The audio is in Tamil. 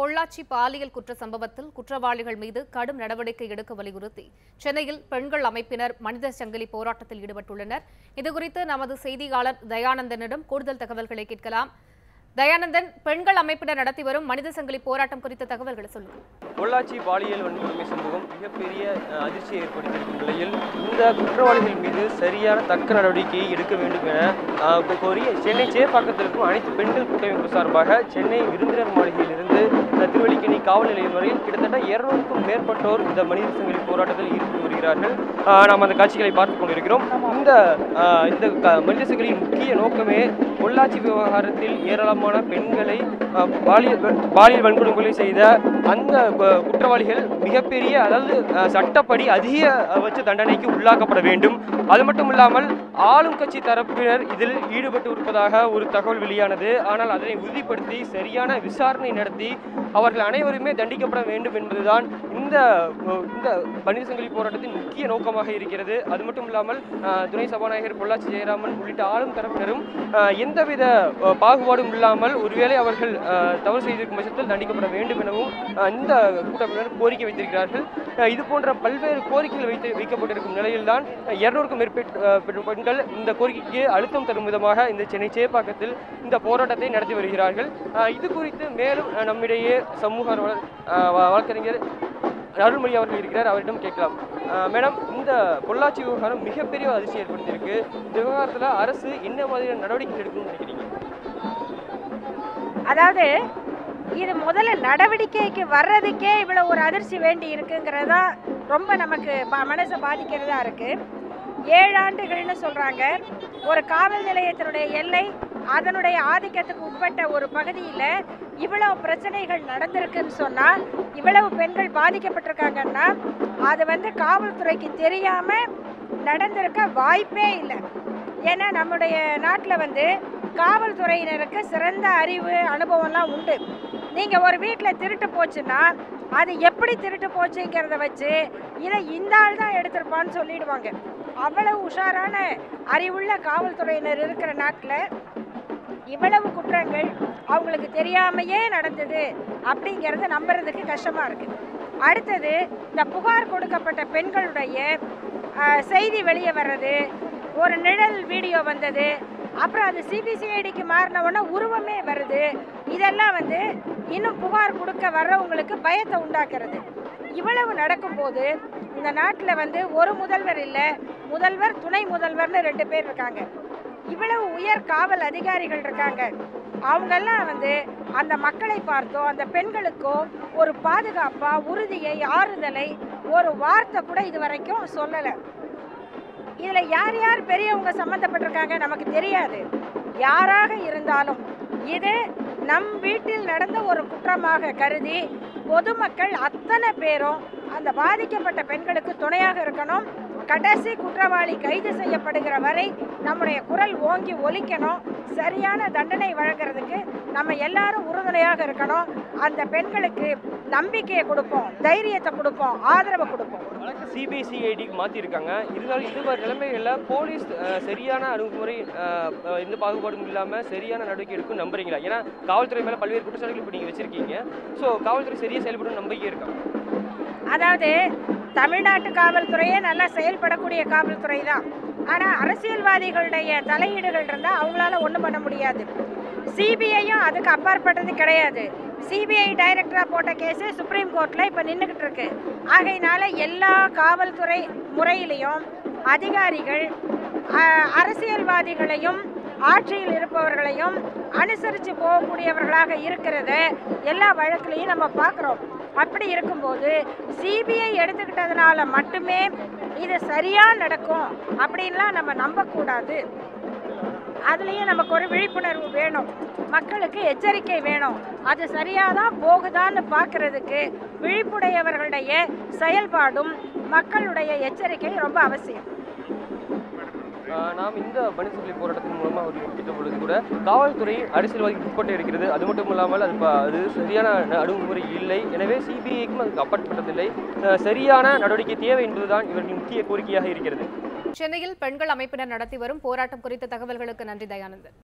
பொள்ளாச்சி பாலியல் குற்ற சம்பவத்தில் குற்றவாளிகள் மீது கடும் நடவடிக்கை எடுக்க வலியுறுத்தி சென்னையில் பெண்கள் அமைப்பினர் மனித சங்கிலி போராட்டத்தில் ஈடுபட்டுள்ளனர். இதுகுறித்து நமது செய்தியாளர் தயானந்தனிடம் கூடுதல் தகவல்களை கேட்கலாம். தயானந்தன், பெண்கள் அமைப்பினர் நடத்தி வரும் மனித சங்கிலி போராட்டம் குறித்த தகவல்களை சொல்லுங்கள். பொள்ளாச்சி பாலியல் வன்கொடுமை சம்பவம் மிகப்பெரிய அதிர்ச்சியை ஏற்படுத்தியிருக்கும் நிலையில் இந்த குற்றவாளிகள் மீது சரியான தக்க நடவடிக்கையை எடுக்க வேண்டும் என கோரி சென்னை சேப்பாக்கத்தில் இருக்கும் அனைத்து பெண்கள் கூட்டமைப்பு சார்பாக சென்னை விருந்தினர் மாளிகையிலிருந்து திருவல்லிக்கேணி காவல் நிலையம் வரை கிட்டத்தட்ட 200க்கும் மேற்பட்டோர் இந்த மனித சங்கிலி போராட்டத்தில் ஈடுபட்டு வருகிறார்கள். நாம் அந்த காட்சிகளை பார்த்துக் கொண்டிருக்கிறோம். இந்த மனித சங்கிலியின் முக்கிய நோக்கமே பொள்ளாச்சி விவகாரத்தில் ஏராளமான பெண்களை பாலியல் வன்கொடுமை செய்த அந்த குற்றவாளிகள் மிகப்பெரிய, அதாவது சட்டப்படி அதிகபட்ச தண்டனைக்கு உள்ளாக்கப்பட வேண்டும். அது மட்டும் இல்லாமல் ஆளும் கட்சி தரப்பினர் இதில் ஈடுபட்டு இருப்பதாக ஒரு தகவல் வெளியானது. ஆனால் அதனை உறுதிப்படுத்தி சரியான விசாரணை நடத்தி அவர்கள் அனைவருமே தண்டிக்கப்பட வேண்டும் என்பதுதான் இந்த மனித சங்கிலி போராட்டத்தின் முக்கிய நோக்கமாக இருக்கிறது. அது மட்டும் இல்லாமல் துணை சபாநாயகர் பொள்ளாச்சி ஜெயராமன் உள்ளிட்ட ஆளும் தரப்பினரும் எந்தவித பாகுபாடும் இல்லாமல் ஒருவேளை அவர்கள் தவறு செய்திருக்கும் பட்சத்தில் தண்டிக்கப்பட வேண்டும் எனவும் இந்த கூட்டமைப்பினர் கோரிக்கை வைத்திருக்கிறார்கள். இது போன்ற பல்வேறு கோரிக்கைகள் வைக்கப்பட்டிருக்கும் நிலையில்தான் 200க்கும் மேற்பட்ட பெண்கள் இந்த கோரிக்கைக்கு அழுத்தம் தரும் விதமாக இந்த சென்னை சேப்பாக்கத்தில் இந்த போராட்டத்தை நடத்தி வருகிறார்கள். இது குறித்து மேலும் நம்மிடையே சமூக வழக்கறிஞர் அருள்மொழி அவர்கள் இருக்கிறார், அவரிடம் கேட்கலாம். மேடம், இந்த பொள்ளாச்சி விவகாரம் மிகப்பெரிய அதிர்ச்சி ஏற்படுத்தியிருக்கு. இந்த விவகாரத்தில் அரசு என்ன மாதிரியான நடவடிக்கை எடுக்கணும்னு நினைக்கிறீங்க? அதாவது இது முதல்ல நடவடிக்கைக்கு வர்றதுக்கே இவ்வளோ ஒரு அதிர்ச்சி வேண்டி இருக்குங்கிறதா ரொம்ப நமக்கு மனசை பாதிக்கிறதா இருக்கு. 7 ஆண்டுகள்னு சொல்றாங்க. ஒரு காவல் நிலையத்தினுடைய எல்லை, அதனுடைய ஆதிக்கத்துக்கு உட்பட்ட ஒரு பகுதியில் இவ்வளவு பிரச்சனைகள் நடந்திருக்குன்னு சொன்னால், இவ்வளவு பெண்கள் பாதிக்கப்பட்டிருக்காங்கன்னா அது காவல்துறைக்கு தெரியாமல் நடந்திருக்க வாய்ப்பே இல்லை. ஏன்னா நம்முடைய நாட்டில் காவல்துறையினருக்கு சிறந்த அறிவு, அனுபவம்லாம் உண்டு. நீங்கள் ஒரு வீட்டில் திருட்டு போச்சுன்னா அது எப்படி திருட்டு போச்சுங்கிறத வச்சு இதை இந்த ஆள் தான் எடுத்திருப்பான்னு சொல்லிடுவாங்க. அவ்வளவு உஷாரான அறிவுள்ள காவல்துறையினர் இருக்கிற நாட்டில் இவ்வளவு குற்றங்கள் அவங்களுக்கு தெரியாமையே நடந்தது அப்படிங்கிறத நம்புறதுக்கு கஷ்டமாக இருக்குது. அடுத்தது, இந்த புகார் கொடுக்கப்பட்ட பெண்களுடைய செய்தி வெளியே வர்றது, ஒரு நிழல் வீடியோ வந்தது, அப்புறம் அது சிபிசிஐடிக்கு மாறினவுடனே உருவமே வருது. இதெல்லாம் இன்னும் புகார் கொடுக்க வர்றவங்களுக்கு பயத்தை உண்டாக்குறது. இவ்வளவு நடக்கும்போது இந்த நாட்டில் ஒரு முதல்வர் இல்லை, முதல்வர், துணை முதல்வர்னு 2 பேர் இருக்காங்க. இவ்வளவு உயர் காவல் அதிகாரிகள் இருக்காங்க. அவங்கெல்லாம் அந்த மக்களை பார்த்தோ அந்த பெண்களுக்கோ ஒரு பாதுகாப்பா, உறுதியை, ஆறுதலை ஒரு வார்த்தை கூட இது வரைக்கும் சொல்லலை. இதில் யார் யார் பெரியவங்க சம்மந்தப்பட்டிருக்காங்க நமக்கு தெரியாது. யாராக இருந்தாலும் இது நம் வீட்டில் நடந்த ஒரு குற்றமாக கருதி பொதுமக்கள் அத்தனை பேரும் அந்த பாதிக்கப்பட்ட பெண்களுக்கு துணையாக இருக்கணும். கடைசி குற்றவாளி கைது செய்யப்படுகிற வரை நம்முடைய குரல் ஓங்கி ஒலிக்கணும். சரியான தண்டனை வழங்குறதுக்கு நம்ம எல்லாரும் உறுதுணையாக இருக்கணும். அந்த பெண்களுக்கு நம்பிக்கையை கொடுப்போம், தைரியத்தை கொடுப்போம், ஆதரவை கொடுப்போம். சிபிசிஐடிக்கு மாற்றிருக்காங்க. இருந்தாலும் இது மாதிரி நிலைமைகளில் போலீஸ் சரியான அணுகுமுறை, எந்த பாகுபாடும் இல்லாமல் சரியான நடவடிக்கை எடுக்கும் நம்புறீங்களா? ஏன்னா காவல்துறை மேலே பல்வேறு குற்றச்சாட்டுகள் இப்போ நீங்கள் வச்சுருக்கீங்க. ஸோ காவல்துறை சரியாக செயல்படும் நம்பிக்கை இருக்கா? அதாவது தமிழ்நாட்டு காவல்துறையே நல்லா செயல்படக்கூடிய காவல்துறை தான். ஆனால் அரசியல்வாதிகளுடைய தலையீடுகள் இருந்தால் அவங்களால ஒன்றும் பண்ண முடியாது. சிபிஐயும் அதுக்கு அப்பாற்பட்டது கிடையாது. சிபிஐ டைரக்டராக போட்ட கேஸு சுப்ரீம் கோர்ட்டில் இப்போ நின்றுக்கிட்டு இருக்கு. ஆகையினால எல்லா காவல்துறை முறையிலையும் அதிகாரிகள் அரசியல்வாதிகளையும் ஆட்சியில் இருப்பவர்களையும் அனுசரித்து போகக்கூடியவர்களாக இருக்கிறத எல்லா வழக்கிலையும் நம்ம பார்க்குறோம். அப்படி இருக்கும்போது சிபிஐ எடுத்துக்கிட்டதுனால மட்டுமே இது சரியாக நடக்கும் அப்படின்லாம் நம்ம நம்பக்கூடாது. அதுலேயும் நமக்கு ஒரு விழிப்புணர்வு வேணும், மக்களுக்கு எச்சரிக்கை வேணும். அது சரியாக தான் போகுதான்னு பார்க்குறதுக்கு விழிப்புடையவர்களுடைய செயல்பாடும் மக்களுடைய எச்சரிக்கை ரொம்ப அவசியம். நாம் இந்த மனித சங்கிலி போராட்டத்தின் மூலமாக அவர் முக்கிட்ட பொழுது கூட காவல்துறை அரசியல்வாதிக்கு உட்பட்டு இருக்கிறது. அது மட்டும் இல்லாமல் அது சரியான அணுகுமுறை இல்லை. எனவே சிபிஐக்கும் அதுக்கு அப்பாற்பட்டதில்லை. சரியான நடவடிக்கை தேவை என்பதுதான் இவர்களின் முக்கிய கோரிக்கையாக இருக்கிறது. சென்னையில் பெண்கள் அமைப்பினர் நடத்தி வரும் போராட்டம் குறித்த தகவல்களுக்கு நன்றி தயானந்தன்.